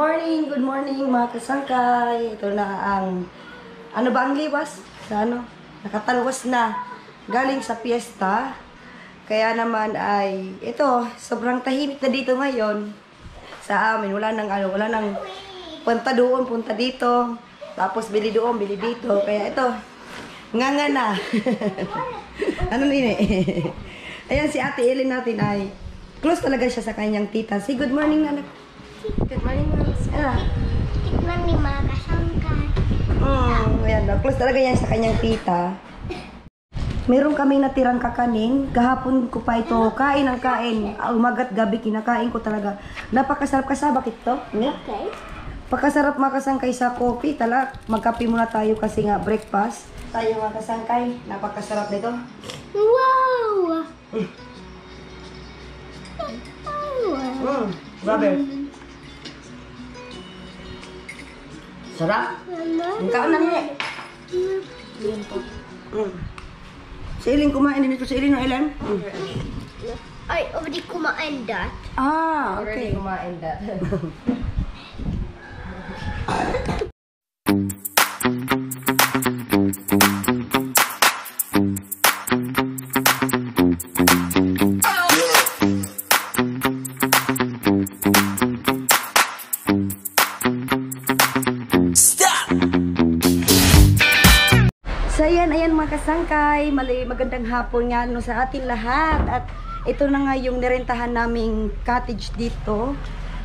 Good morning mga kasangkay. Ito na ang, ano ba ang liwas? Sa ano? Nakatalwas na. Galing sa piyesta. Kaya naman ay, ito, sobrang tahimik na dito ngayon. Sa amin, wala nang punta doon, punta dito. Tapos bili doon, bili dito. Kaya ito, nganga na. Ano nini? Ayan si Ate Ellen natin ay, close talaga siya sa kanyang tita. Say good morning, anak. Good morning, Mama. Good morning, mga kasangkay. Ayan, close talaga yan sa kanyang tita. Meron kaming natirang kakanin. Kahapon ko pa ito, kain ang kain. Umaga't gabi, kinakain ko talaga. Napakasarap kasabak ito. Okay. Pagkasarap makasangkay sa coffee, magkape muna tayo kasi nga breakfast. Tayo makasangkay, napakasarap nito. Wow! Brother. Sarap. Ang kaon na niya. Si Ellen kumain din ito. Si Ellen o Ellen? I already kumain that. Ah, okay. Already kumain that. So ayan mga kasangkay, magandang hapon nga no, sa ating lahat. At ito na nga yung nirentahan naming cottage dito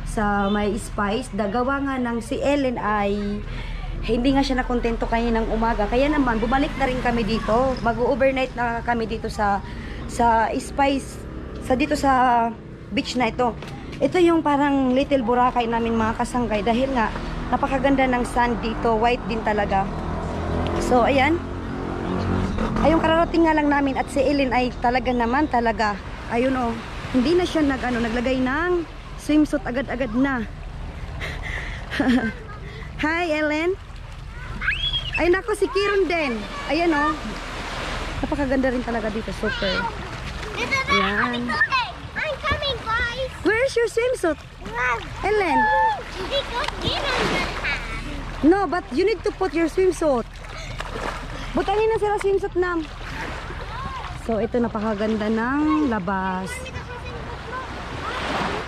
sa may Spice. Dagawa nga ng si Ellen ay hindi nga siya nakontento kaninang umaga. Kaya naman bumalik na rin kami dito. Mag-overnight na kami dito sa Spice, dito sa beach na ito. Ito yung parang Little Boracay namin mga kasangkay dahil nga napakaganda ng sand dito, white din talaga. So ayan. Ayun, kararating nga lang namin at si Ellen ay talaga, ayun o, hindi na siya naglagay ng swimsuit agad-agad na. Hi Ellen. Ayun ako, si Kiron din. Ayan o, napakaganda rin talaga dito, super. Ayan. I'm coming, guys. Where's your swimsuit? Ellen? No, but you need to put your swimsuit. Butangin na sila swimsuit nam. So ito, napakaganda ng labas.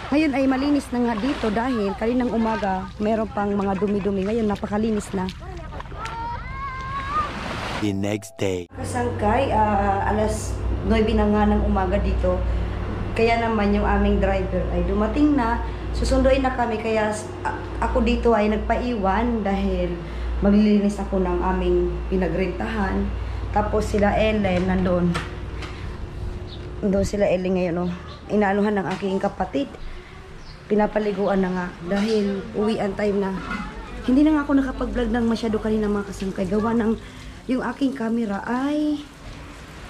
Ngayon ay malinis na nga dito dahil kaninang umaga meron pang mga dumi-dumi. Ngayon napakalinis na. The next day. Kasangkay, alas 9 na nga ng umaga dito. Kaya naman yung aming driver ay dumating na. Susunduin na kami kaya ako dito ay nagpaiwan dahil maglilinis ako ng aming pinagrentahan. Tapos sila Ellen nandun. Doon sila Ellen ngayon, oh. Inaanuhan ng aking kapatid. Pinapaliguan na nga dahil uwian time na. Hindi na nga ako nakapag-vlog ng masyado kanina mga kasangkay. Gawa ng yung aking camera ay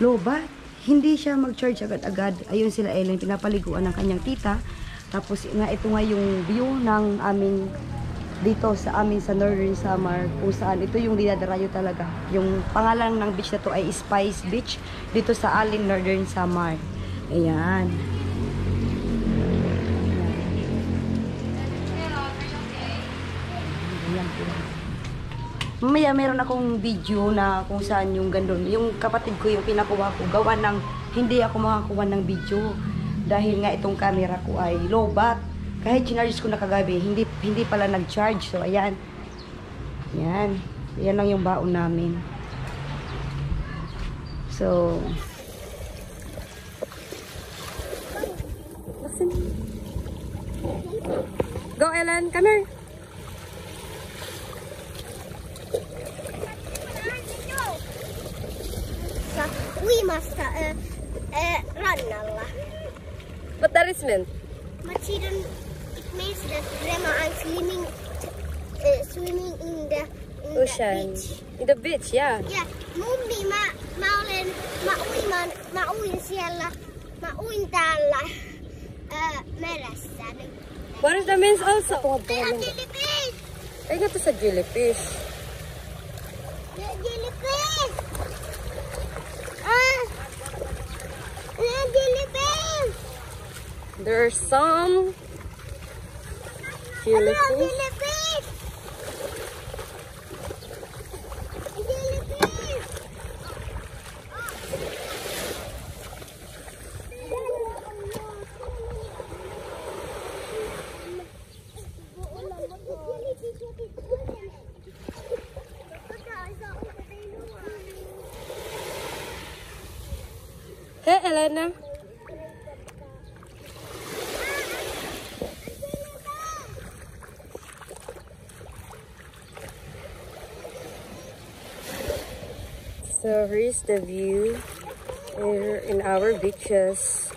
lobat. Hindi siya mag-charge agad-agad. Ayun sila Ellen, pinapaliguan ng kanyang tita. Tapos nga ito nga yung view ng aming dito sa amin sa Northern Samar, kung saan ito yung dinadarayo talaga. Yung pangalan ng beach na to ay Spice Beach dito sa Alin, Northern Samar. Ayan. Mamaya meron akong video na kung saan yung gandun. Yung kapatid ko yung pinakuha ko. Gawa ng hindi ako makakuha ng video. Dahil nga itong camera ko ay low bat. Kahit chinarge ko na kagabi, hindi pala nag-charge. So, ayan. Ayan. Ayan lang yung baon namin. So, go, Ellen. Come here. Uimasta rannalla. What that is meant? But it means that Grandma I'm swimming in the Ocean. beach. In the beach, yeah. Ja, mummi, mä uin siellä, mä uin täällä meressä nyt. What is the means also? Jellyfish! Ay, ito sa jellyfish. Jellyfish! Jellyfish! There's some jellyfish. Jellyfish! Jellyfish! Hey, Elena. So here's the view here in our beaches.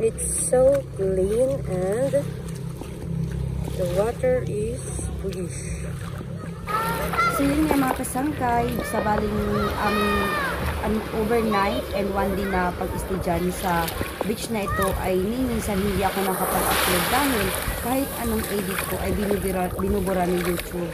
It's so clean and the water is bluish. So yun nga mga kasangkay, sa baling overnight and one day na pag-stay dyan sa beach na ito ay minsan hindi ako nakapag-upload dahil kahit anong edit ko ay binubura ni YouTube.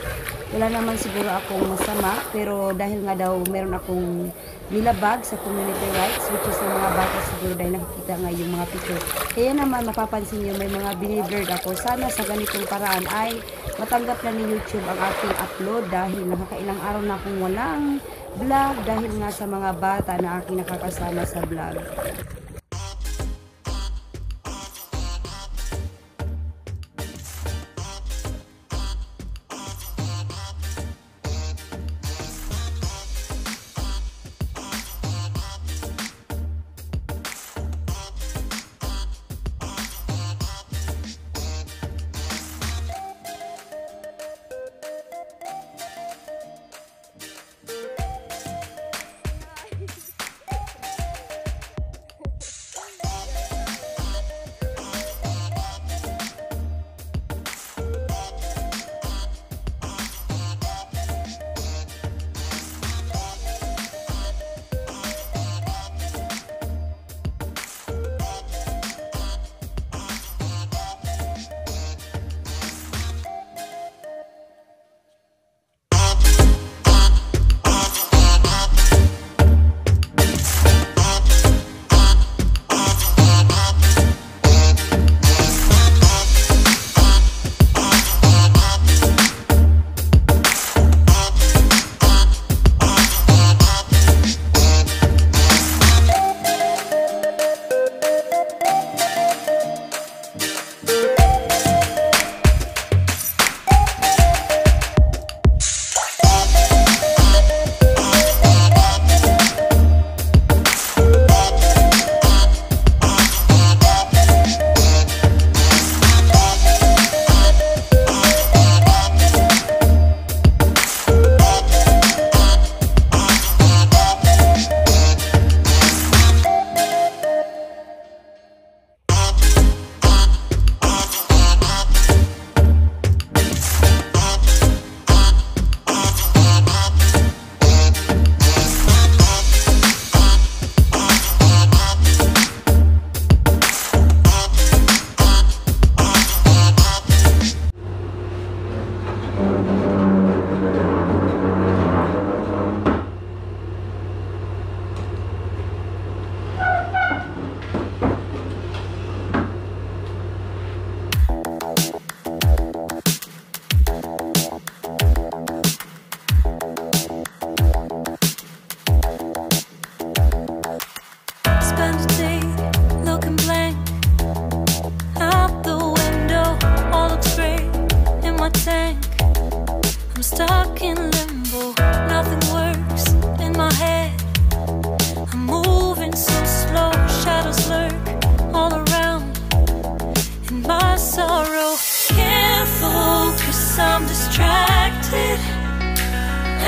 Wala naman siguro akong masama, pero dahil nga daw meron akong nilabag sa community rights, which is ng mga bata siguro dahil nakikita nga yung mga picture. Kaya naman mapapansin nyo may mga biniblurred ako. Sana sa ganitong paraan ay matanggap na ni YouTube ang aking upload dahil nakakailang araw na akong walang vlog dahil nga sa mga bata na aking nakakasama sa vlog.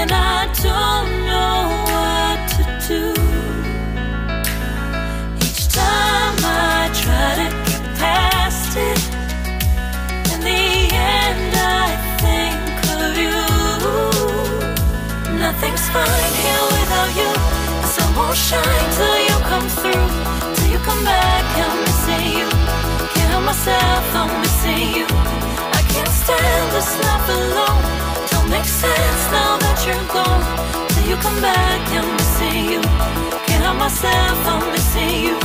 and I don't know what to do. Each time I try to get past it, in the end I think of you. Nothing's fine here without you. The sun won't shine till you come through, till you come back. I'm missing you. Can't help myself, I'm missing you. I can't stand this life alone. Don't make sense now that you're gone. Till you come back, I'm missing you. Can't help myself, I'm missing you.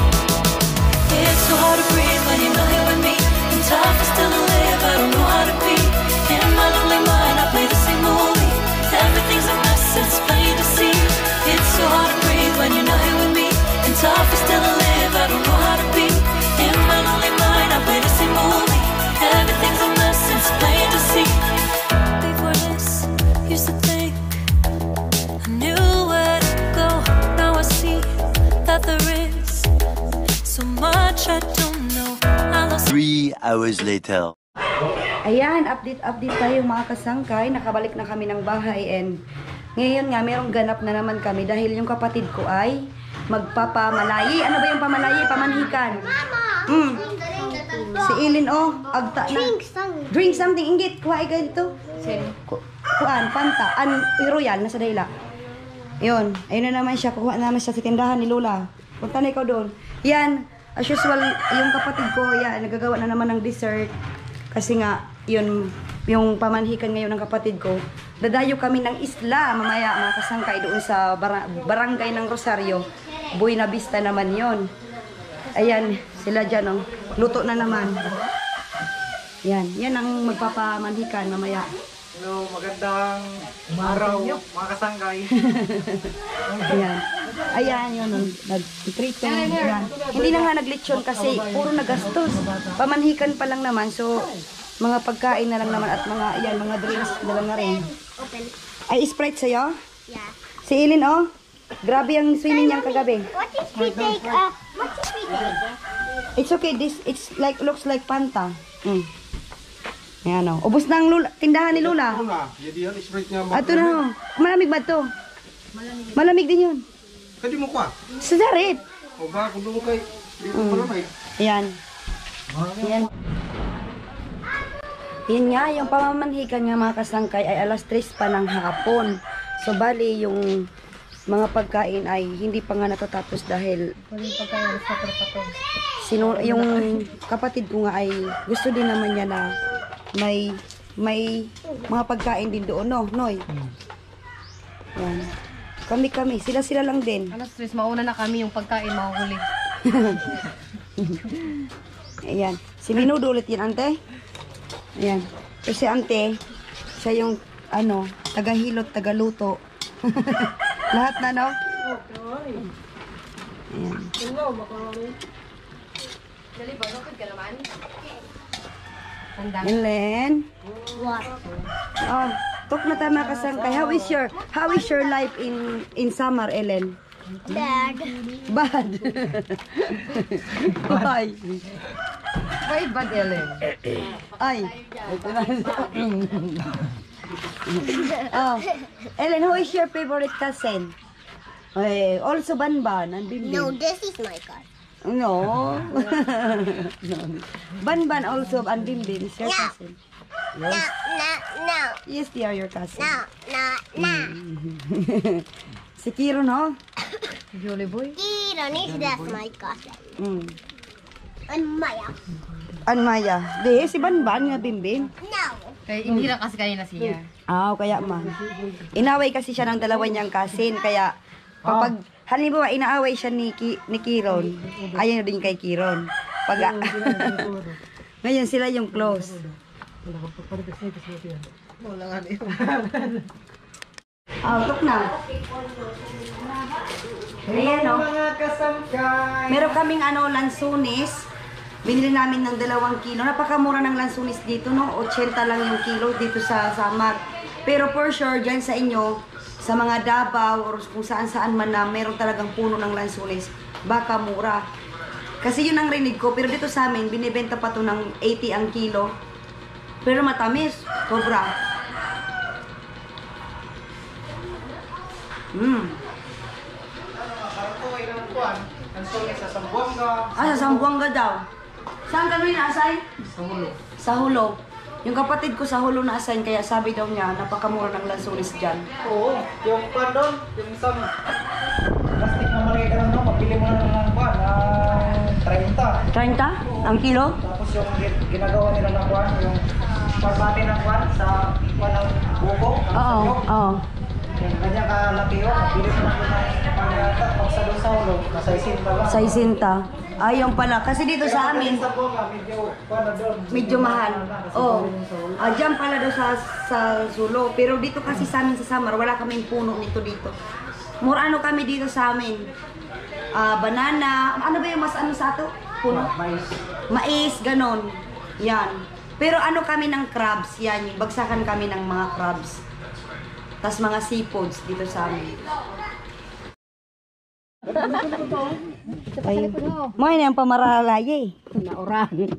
It's so hard to breathe when you're not here with me. And tough is still to live, I don't know how to be. In my lonely mind, I play the same movie. Everything's a mess, it's plain to see. It's so hard to breathe when you're not here with me. And tough is still to live, I don't know how to be. In my lonely mind, I play the same movie. Everything's a mess, it's plain to see. Before this, used to think I knew where to go. Now I see that there is so much I don't know. I lost 3 hours later. Ayan, update tayo mga kasangkay. Nakabalik na kami ng bahay and ngayon nga merong ganap na naman kami dahil yung kapatid ko ay magpapamalayi. Ano ba yung pamalayi? Pamanhikan. Si Ilin agta na. Drink something. Inggit, kuha ka dito. Kuhaan, panta. Royal, nasa dayla. Yun, ayun na naman siya. Kuha naman siya sa tindahan ni Lola. Punta na ikaw doon. Yan, as usual, yung kapatid ko, yan, nagagawa na naman ng dessert. Kasi nga, yun, yung pamanhikan ngayon ng kapatid ko, dadayo kami ng isla mamaya mga kasangkay doon sa barangay ng Rosario. Buena Vista naman yon. Ayan, sila dyan, luto na naman. Yan ang magpapamanhikan mamaya. Hello, magandang araw mga kasangkay. Ayan, yun, nag-treat yan. Hindi na nga naglitsyon kasi puro nagastos. Pamanhikan pa lang naman, so mga pagkain na lang naman at mga drinks na lang na rin. Ay, Sprite sa'yo? Yeah. Si Ilin, grabe ang swimming niyang kagabi. What if we take It's okay, it's like, looks like Fanta. Ayan, ubos na ang tindahan ni Lula. Jadi yan, Sprite niya. Ato na, malamig ba ito? Malamig din yun. Kadi mo kwa? Sa darit. O ba, kung doon kay, dito malamig. Ayan. Yan nga, yung pamamanhikan nga mga kasangkay ay alas 3 pa ng hapon. So bali yung mga pagkain ay hindi pa nga natatapos dahil yung kapatid ko nga ay gusto din naman niya na may mga pagkain din doon, no? Noy? Yan. Kami, sila lang din. Alas 3, mauna na kami yung pagkain mahuhuli. Ayan. Si Minudo ulit yan, ante. Ayan. Kasi ante, siya yung, tagahilot, tagaluto. Lahat na, no? Ayan. Ellen? Oh, talk na tama kasangkay. How is your life in summer, Ellen? Bad. Bad. Why? Why bad, Ellen? Ay. Ellen, who is your favorite cousin? Also Banban and Bimbing. No, this is my car. No. Banban also and Bimbing is your cousin. Yes. No. Yes, they are your cousin. No. Si Kiro, no? Jolly boy? Kiran is that's my cousin. And Maya. An Maya. Di, si Banban nga Bimbing. No. Kaya hindi lang kasi kanina siya. Kaya man. Inaway kasi siya ng dalawa niyang cousin. Kaya, kapag, halimbawa, inaaway siya ni Kiron, ayaw din kay Kiron. Ngayon sila yung close. Tok na. Ayan, no? Mga kasangkay. Meron kaming lansunis. Binili namin ng 2 kilo. Napakamura ng lansunis dito, no? 80 lang yung kilo dito sa Samar. Pero for sure, dyan sa inyo, sa mga Davao, or kung saan-saan man na meron talagang puno ng lansunis, baka mura. Kasi yun ang rinig ko. Pero dito sa amin, binibenta pa to ng 80 ang kilo. Pero matamis. Sobra. Sa Sambuanga. Sa Sambuanga daw. Saan ka rin asay? Sa Hulo. Sa Hulo. Yung kapatid ko sa Hulo na assign, kaya sabi daw niya, napakamura ng lansunis dyan. Oo, yung pan doon, yung isang plastic na maliit na pagpili mo na ng pan, 30. 30? Ang kilo? Tapos yung ginagawa nila ng kwan, yung parbati ng kwan sa kwan ng buko. Oo, oo. Ganyan kalaki yun. Bili ko lang yung pangayata. Pag sa Lusauro, nasa 60 lang. Sa isinta. Ayun pala. Kasi dito sa amin, Sa Boga, medyo kwan na doon. medyo mahal. Oh. Diyan pala doon sa Sulo. Pero dito kasi sa amin sa Samar, wala kaming puno nito dito. More ano kami dito sa amin. Banana. Ano ba yung mas ano sa ato? Puno? Mais. Mais, ganon. Yan. Pero ano kami ng crabs, yan. Bagsakan kami ng mga crabs. Tas mga seafoods dito sa amin. Ay, mo yan ang pamaralay Nauran.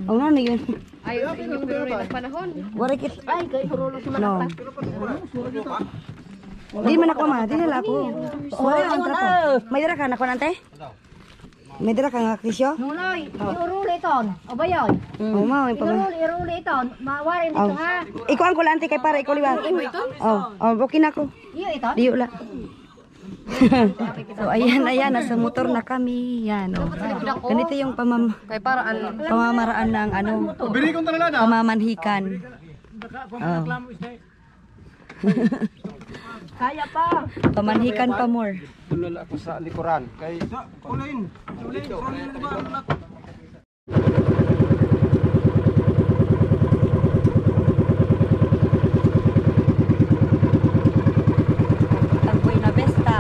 O nga na yun. Ay, hindi pero rin ang panahon. Warikit. Ay, kay Hurulo si No. Di man ako ma, di nila ako. Sorry, ang trapo. May dira ka na ko nante? May dira ka nga kisyo? Nunoy, iruli iton. O ba yun? Oo, ma, may pamay. Iruli iton. Mawarin dito ha. Ikaw ang kulante kay para ikaw liwat. Oh, okay na ko. Iyo iton. Diyo la. So ayan, nasa motor na kami. Yan, oh. Ganito yung Kay paraan. pamamaraan ng ano, pamamanhikan. Oh. Kaya pa. Pamanhikan pa more. Tulol ako sa likuran. Kay Tagboy na besta.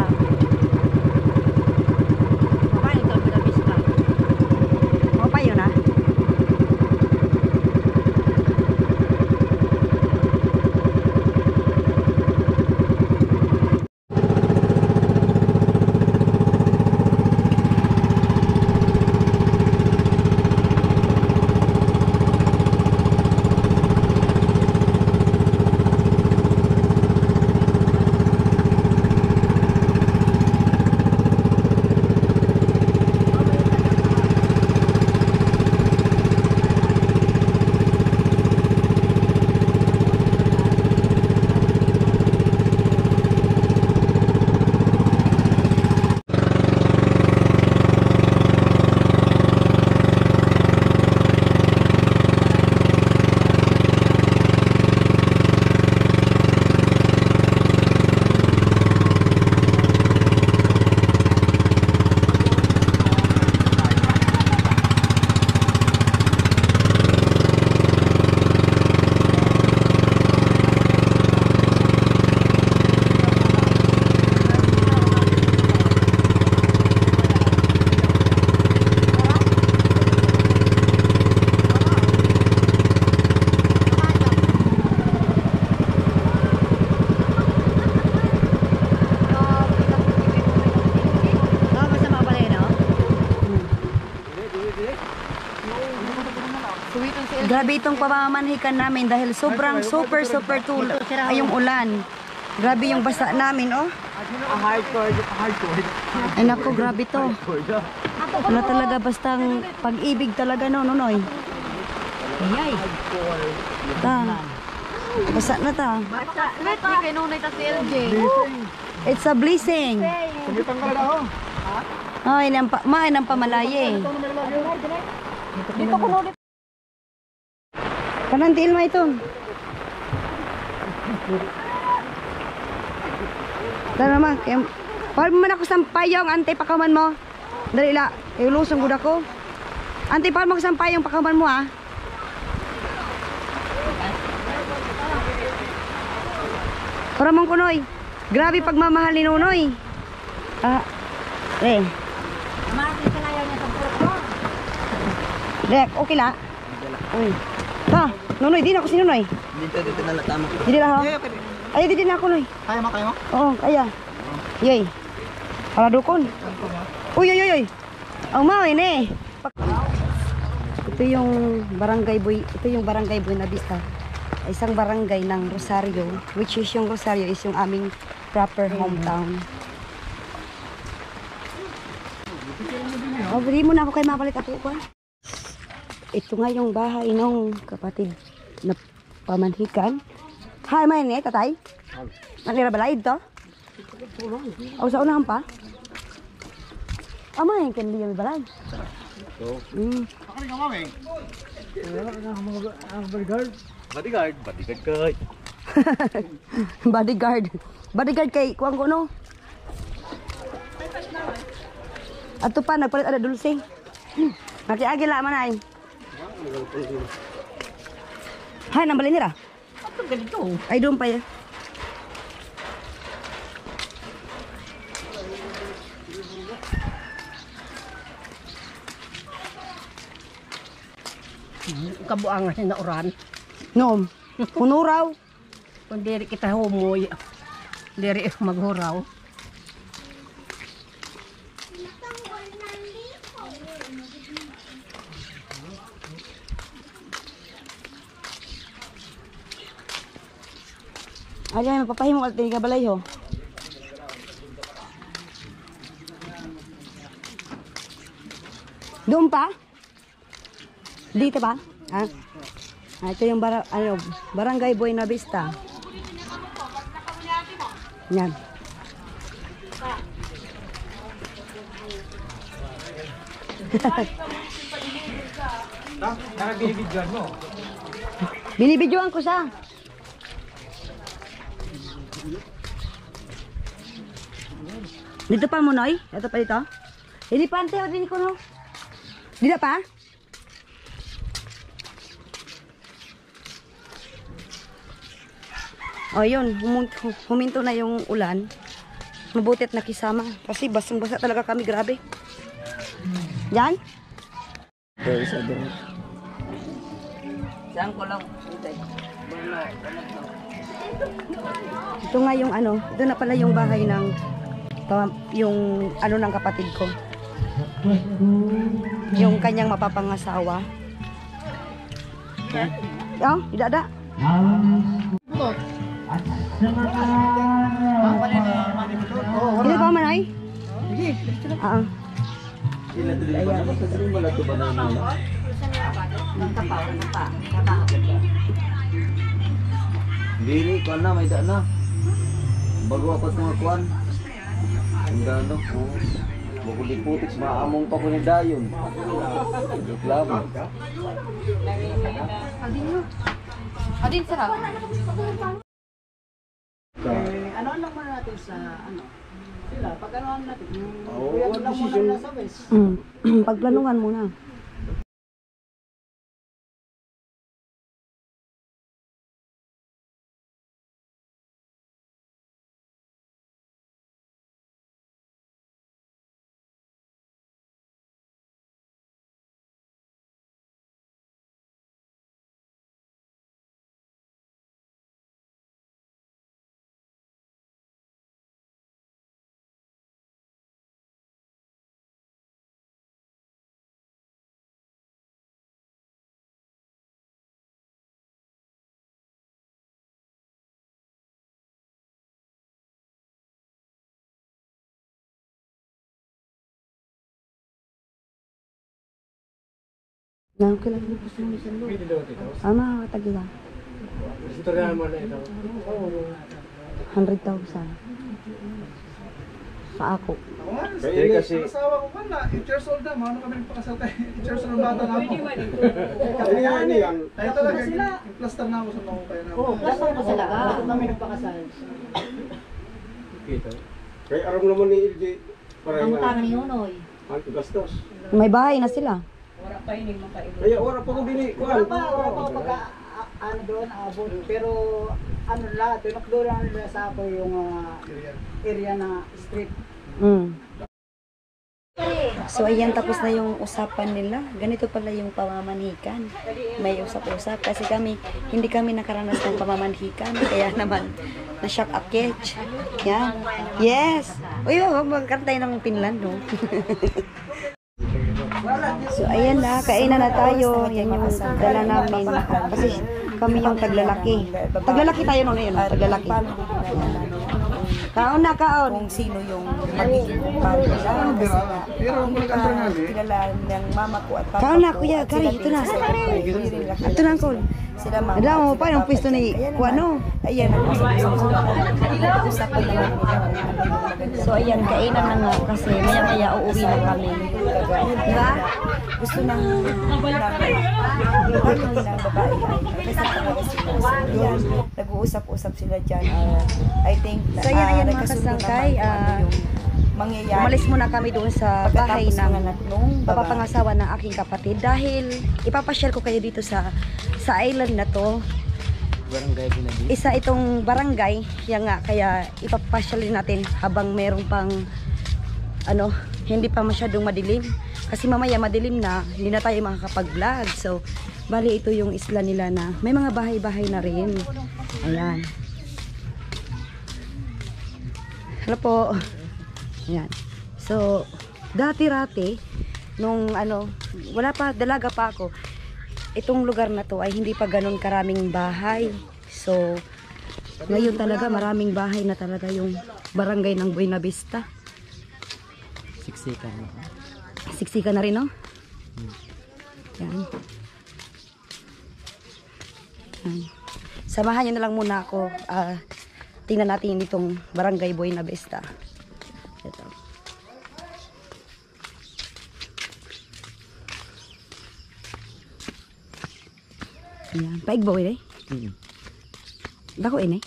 Makain ka ba na bispa? O pa yun ah. Grabe itong pamamanhikan namin dahil sobrang super ay yung ulan. Grabe yung basa namin, oh. Hardcore. Ay nako, grabe to. Wala talaga bastang pag-ibig talaga no, Nonoy. Ayay. Ta. Basa na ta. Wait, di kay nunay ta si LJ. It's a blessing. Sumipang ka na ako. Ay, nang pamalaye. Dito ko nulit. Kanantil mo ito. Tara naman. Pahal mo man ako sampayong, ante pakaman mo. Dali la. Ilusong gud ako. Ante, pahal mo ako sampayong pakaman mo, ha. Para mong kunoy. Grabe pagmamahal ni Nunoy. Mati ka na yan sa puto. Dek, okay la. Uy. Ta, Nunoy, di na ako si Nunoy. Dito na tama. Di na ha. Ay, di na ako, Noy. Kaya mo? Oo, kaya. Yay. Para dukon. Uy. Ang mawin eh. Ito yung barangay boy na Vista. Isang barangay ng Rosario, which is yung Rosario is yung aming proper hometown. Oh, bili mo na ako kay mapalit ako ko. Ito nga yung bahay ng kapatid na pamanhikan. Hay, may ni tatay. Nakira balay ito? O sa unahan pa? Amay, kan liya may balay. Bodyguard kay kuang ko no. Ato pa nagpalit ada dulsing. Agi la man ay. Hay nang balin nira. Ato ganito. Ay doon pa ya. Kabuangan na oran. No. Hunuraw. Kung diri kita humoy. Diri maghuraw. Ay, mapapahimo ka tinig balay ho. Doon pa? Dito ba? Ah. Ito yung Barangay Buena Vista. Yan. Binibidyoan mo. Binibidyoan ko siya. Dito pa mo, Noy? Ito pa dito? Hindi pa, ante. Hindi ko, no? Dito pa? O, yun. Huminto na yung ulan. Mabuti at nakisama. Kasi basang-basa talaga kami. Grabe. Yan? Saan ko lang? Ito nga yung ano. Ito na pala yung bahay ng yung ano ng kapatid ko. Yung kanyang mapapangasawa. Oh, idada. Ini pa man ay? Ah. Dili ko na may daan na. Bago ako sa mga kuan. Ang gano ko. Bukuliputik maamong pa ko ni dayon. Reklamo. Adin sarap. Ano lang muna natin sa ano? Sila, pag ano natin. Oo, Kuya lang muna decision. nila sa bes. Pagplanuhan muna. Yan, kailan mo gusto mo sa loob? Ama, tagiwa. Istorya mo na ito. 100,000. Sa ako. Kaya kasi Asawa ko pala, 8 years old na, maano kami nagpakasal tayo. 8 years old na bata na ako. Kaya talaga, i-plaster na ako sa mga kaya na. Oo, plaster mo sila. Bago kami nagpakasal. kay aram naman ni LJ para Ang utang ni Unoy. ang gastos. May bahay na sila. Kaya ora pa ko dili kuan. Wala pa pagka ano doon, abot. Pero ano lang, tinakdo lang nila sa ako yung area na street. So ayan, tapos na yung usapan nila. Ganito pala yung pamamanikan. May usap-usap kasi hindi kami nakaranas ng pamamanikan. Kaya naman na-shock up catch. Yan. Yes. Uy, magkantay ng Finland, no? So ayan na, kainan na tayo. Yan yung dala namin. Kasi kami yung taglalaki. Taglalaki tayo noon yun, taglalaki. Kaon na, kaon. Kung sino yung magiging kumpare nila. Pero ang maganda nga Kilala ng mama ko at papa ko. Kaon na, kuya, kari, ito na. Ito na, Angkol. Sila mama. Alam mo, paano ang pwesto ni Kuano? Ayan, nag-usapan naman nila. So ayan, kainan na nga kasi maya-maya uuwi na kami. Diba? Gusto ng babae kasi talaga sila. So, ayan, nag-uusap-usap sila dyan. I think, So ayan, mga nagkasundo kasangkay, naman kung ano yung mangyayari. umalis muna kami doon sa bahay Pagkatapos ng ng anak nung babae. papapangasawa ng aking kapatid dahil ipapasyal ko kayo dito sa island na to. Barangay Binabi. Isa itong barangay, kaya ipapasyal din natin habang merong pang hindi pa masyadong madilim. Kasi mamaya madilim na, hindi na tayo makakapag-vlog. So, bali ito yung isla nila na may mga bahay-bahay na rin. Ayan. Hello po. Ayan. So, dati-rati, nung wala pa, dalaga pa ako, itong lugar na to ay hindi pa ganun karaming bahay. So, ngayon talaga maraming bahay na talaga yung barangay ng Buena Vista. Siksikan na. Siksika na rin, no? Yan. Yan. Samahan nyo na lang muna ako. Tingnan natin itong barangay Buena Vista. Ito. Yan. Paigbaw eh. Dako eh.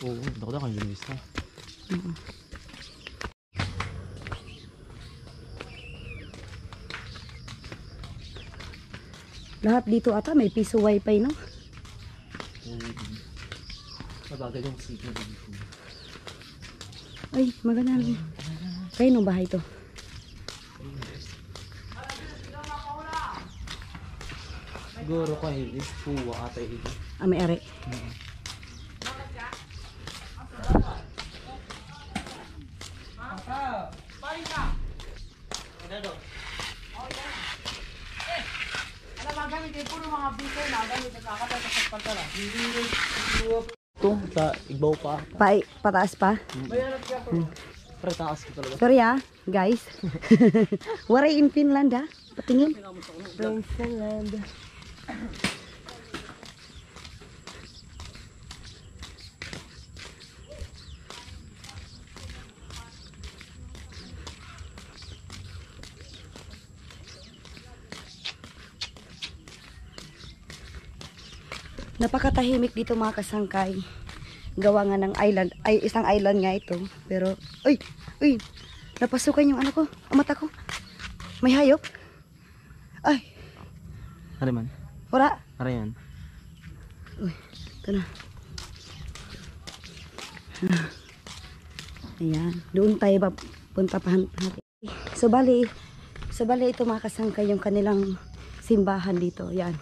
Oo, dako yung lista. Lahat dito ata may piso wifi, no? Sabagay yung signal dito. Ay, maganda rin. Kayo nung bahay to? Siguro ko is puwa ata ito. May ari. Ito, sa igbaw pa. Pataas pa? Pero taas ko talaga. Sorry guys. Waray in Finland Patingin. From Finland. Napakatahimik dito mga kasangkay. Gawa nga ng island. Ay, isang island nga ito. Pero, uy! Napasukan yung ko. Ang mata ko. May hayop. Ay! Ano man? Wala. Ano yan? Uy, ito na. Ayan. Doon tayo punta pa natin. So, bali ito mga kasangkay yung kanilang simbahan dito. Ayan.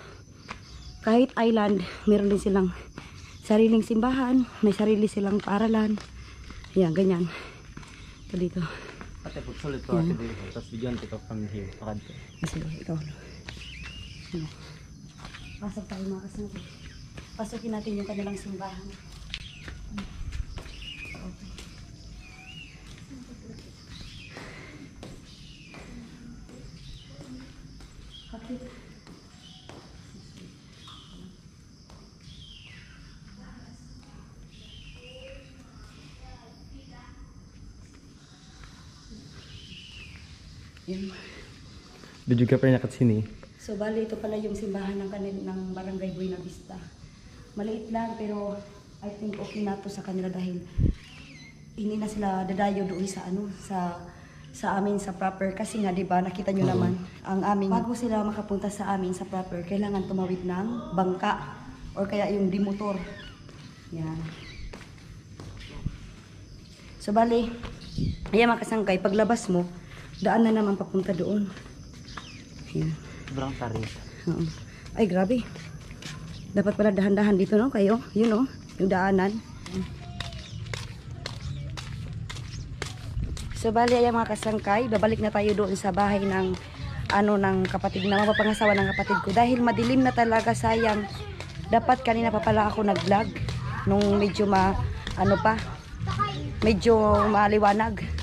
Kahit island, meron din silang sariling simbahan, may sarili silang paaralan. Ayan, ganyan. Ito dito. Ate, pagsulit ko ate dito. Tapos bigyan kita from here. Pakad ko. Sige, ikaw. Pasok tayo mga kasangkay. Pasukin natin yung kanilang simbahan. Okay. Did you get pa nakat sini? So bali ito pala yung simbahan ng barangay Buena Vista. Maliit lang pero I think okay na to sa kanila dahil hindi na sila dadayo doon sa amin sa proper kasi nga 'di ba nakita nyo naman ang aming bago sila makapunta sa amin sa proper kailangan tumawid ng bangka or kaya yung dimotor. Yan. So bali ayan mga kasangkay paglabas mo daan na naman papunta doon. Yan. Sobrang tarik. Oo. Ay, grabe. Dapat pala dahan-dahan dito, no? Kayo, yun, no? Yung daanan. So, bali, ay mga kasangkay, babalik na tayo doon sa bahay ng, ng kapatid na, mapapangasawa ng kapatid ko. Dahil madilim na talaga, sayang. Dapat kanina pa pala ako nag-vlog. Nung medyo medyo maliwanag.